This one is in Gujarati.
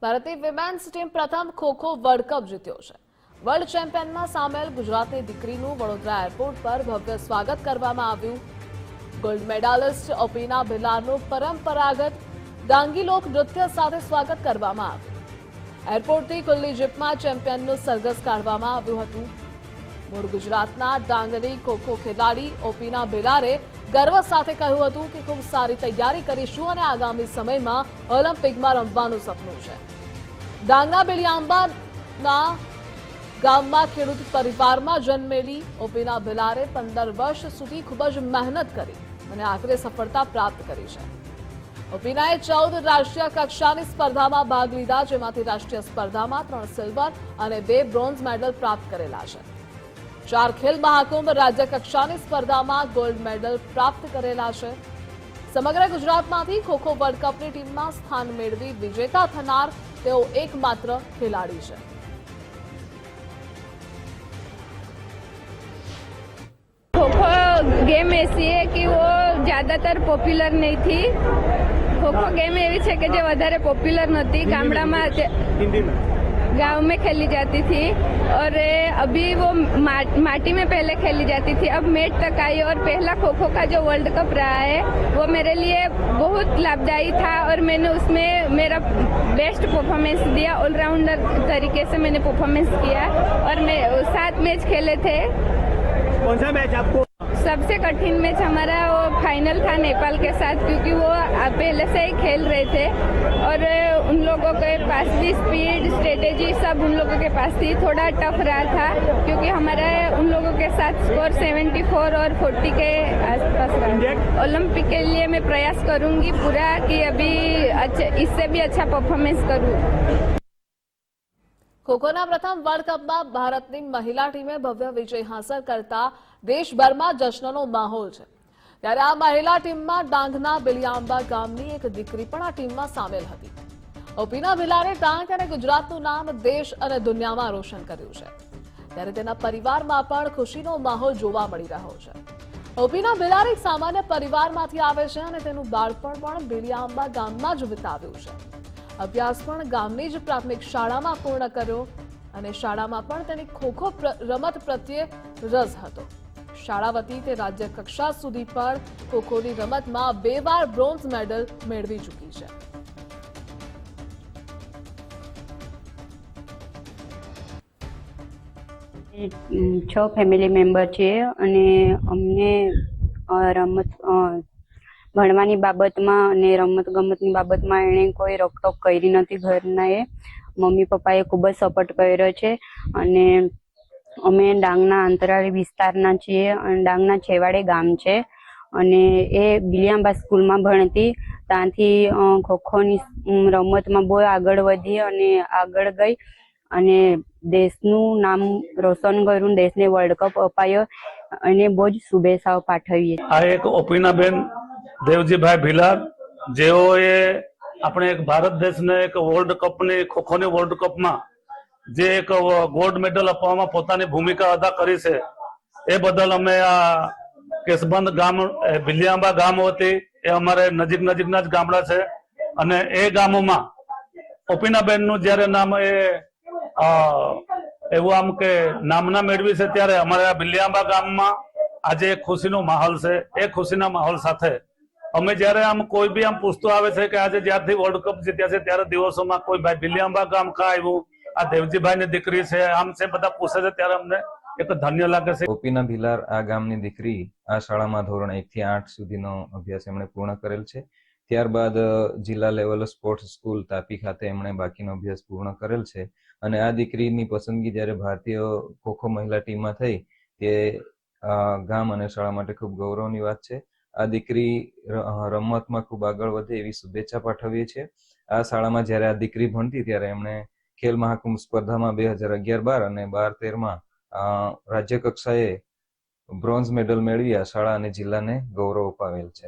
ભારતીય વિમેન્સ ટીમ પ્રથમ ખો-ખો વર્લ્ડ કપ જીત્યો છે। વર્લ્ડ ચેમ્પિયનમાં સામેલ ગુજરાતની દીકરીનું વડોદરા એરપોર્ટ પર ભવ્ય સ્વાગત કરવામાં આવ્યું। ગોલ્ડ મેડાલિસ્ટ ઓપીના ભિલારનું પરંપરાગત ડાંગી લોક નૃત્ય સાથે સ્વાગત કરવામાં આવ્યું। એરપોર્ટથી ખુલ્લી જીપમાં ચેમ્પિયનનું સરઘસ કાઢવામાં આવ્યું હતું। મૂળ ગુજરાતના ડાંગની ખો-ખો ખેલાડી ઓપીના ભિલારે ગર્વ સાથે કહ્યું હતું કે ખૂબ સારી તૈયારી કરીશું અને આગામી સમયમાં ઓલિમ્પિકમાં રમવાનું સપનું છે। ડાંગના બિલિયામ્બાના ગામમાં ખેડૂત પરિવારમાં જન્મેલી ઓપીના ભિલારે 15 વર્ષ સુધી ખૂબ જ મહેનત કરી અને આખરે સફળતા પ્રાપ્ત કરી છે। ઓપીનાએ 14 રાષ્ટ્રીય કક્ષાની સ્પર્ધામાં ભાગ લીધા, જેમાંથી રાષ્ટ્રીય સ્પર્ધામાં 3 સિલ્વર અને 2 બ્રોન્ઝ મેડલ પ્રાપ્ત કરેલા છે। 4 ખેલ મહાકુંભ રાજ્ય કક્ષાની સ્પર્ધામાં ગોલ્ડ મેડલ પ્રાપ્ત કરેલા છે। સમગ્ર ગુજરાતમાંથી ખો-ખો વર્લ્ડ કપની ટીમમાં સ્થાન મેળવી વિજેતા થનાર તેઓ એકમાત્ર ખેલાડી છે। खो-खो गेम ऐसी है कि वो ज़्यादातर पॉपुलर नहीं थी। खो-खो गेम एवी है कि जो વધારે पॉपुलर नहोती, गांव में खेली जाती थी और अभी वो माटी में पहले खेली जाती थी, अब मैट तक आई। और पहला खो-खो का जो वर्ल्ड कप रहा है वो मेरे लिए बहुत लाभदायी था और मैंने उसमें मेरा बेस्ट परफॉर्मेंस दिया। ऑलराउंडर तरीके से मैंने परफॉर्मेंस किया और मैं 7 मैच खेले थे। कौन सा मैच आपको सबसे कठिन मैच हमारा वो फाइनल था नेपाल के साथ, क्योंकि वो पहले से ही खेल रहे थे और उन लोगों के पास भी स्पीड स्ट्रेटेजी सब उन लोगों के पास थी। थोड़ा टफ रहा था क्योंकि हमारा उन लोगों के साथ स्कोर 74 और 40 के आसपास रहा। ओलंपिक के लिए मैं प्रयास करूंगी पूरा कि अभी इससे भी अच्छा परफॉर्मेंस करूँ। ખોખોના પ્રથમ વર્લ્ડ કપમાં ભારતની મહિલા ટીમે ભવ્ય વિજય હાંસલ કરતા દેશભરમાં જશ્નનો માહોલ છે। ત્યારે આ મહિલા ટીમમાં ડાંગના બિલિયામ્બા ગામની એક દીકરી પણ આ ટીમમાં સામેલ હતી। ઓપીના ભિલારે ડાંગ અને ગુજરાતનું નામ દેશ અને દુનિયામાં રોશન કર્યું છે। ત્યારે તેના પરિવારમાં પણ ખુશીનો માહોલ જોવા મળી રહ્યો છે। ઓપીના ભિલાર એક સામાન્ય પરિવારમાંથી આવે છે અને તેનું બાળપણ પણ બિલિયામ્બા ગામમાં જ વિતાવ્યું છે। અભ્યાસ પણ ગામની જ પ્રાથમિક શાળામાં પૂર્ણ કર્યો અને શાળામાં પણ તેની ખો-ખો રમત પ્રત્યે રસ હતો। શાળા વતી તે રાજ્ય કક્ષા સુધી પણ ખો-ખોની રમતમાં 2 વાર બ્રોન્ઝ મેડલ મેળવી ચૂકી છે। છ ફેમિલી મેમ્બર છે અને અમને રમત ભણવાની બાબતમાં અને રમત ગમતની બાબતમાં એણે કોઈ રોકટોક કરી નથી। ઘરનાએ મમ્મી પપ્પાએ ખૂબ જ સપોર્ટ કર્યો છે અને અમે ડાંગના અંતરાળી વિસ્તારના છીએ અને ડાંગના છેવાડે ગામ છે અને એ બિલિયામ્બા સ્કૂલમાં ભણતી। ત્યાંથી ખોખોની રમતમાં બહુ આગળ વધી અને આગળ ગઈ અને દેશનું નામ રોશન કર્યું, દેશને વર્લ્ડ કપ અપાયો અને બહુ જ શુભેચ્છાઓ પાઠવીએ। આ એક ઓપીનાબેન દેવજીભાઈ ભિલાર જેઓએ આપણે એક ભારત દેશને એક વર્લ્ડ કપની ખોખોની વર્લ્ડ કપમાં જે એક ગોલ્ડ મેડલ અપાવવામાં પોતાની ભૂમિકા અદા કરી છે એ બદલ અમે આ કેશબંધ ગામ બિલિયામ્બા ગામ હતી એ અમારે નજીકના જ ગામડા છે અને એ ગામોમાં ઓપીનાબેનનું જ્યારે નામ એ એવું આમ કે નામના મેળવી છે ત્યારે અમારે આ બિલિયામ્બા ગામમાં આજે એક ખુશીનો માહોલ છે। એ ખુશીના માહોલ સાથે અમે જયારે આમ કોઈ બી આમ પૂછતું આવે છે કે આજે જ્યારથી વર્લ્ડ કપ જીત્યા છે ત્યારે દિવસોમાં કોઈ ભાઈ બિલિયામ્બા ગામ કા આવ્યું, આ દેવજીભાઈની દીકરી છે, આમ છે, બધા પૂછે છે ત્યારે અમને એક ધન્ય લાગે છે। ઓપીના ભિલાર આ ગામની દીકરી આ શાળામાં ધોરણ 1 થી 8 સુધીનો અભ્યાસ એમણે પૂર્ણ કરેલ છે। ત્યારબાદ જિલ્લા લેવલ સ્પોર્ટ્સ સ્કૂલ તાપી ખાતે એમણે બાકીનો અભ્યાસ પૂર્ણ કરેલ છે અને આ દીકરીની પસંદગી જ્યારે ભારતીય ખોખો મહિલા ટીમમાં થઈ તે ગામ અને શાળા માટે ખૂબ ગૌરવની વાત છે। આ દીકરી રમતમાં ખૂબ આગળ વધે એવી શુભેચ્છા પાઠવીએ છીએ। આ શાળામાં જ્યારે આ દીકરી ભણતી ત્યારે એમણે ખેલ મહાકુંભ સ્પર્ધામાં 2011-12 અને 12-13માં રાજ્ય કક્ષાએ બ્રોન્ઝ મેડલ મેળવી આ શાળા અને જિલ્લાને ગૌરવ અપાવેલ છે।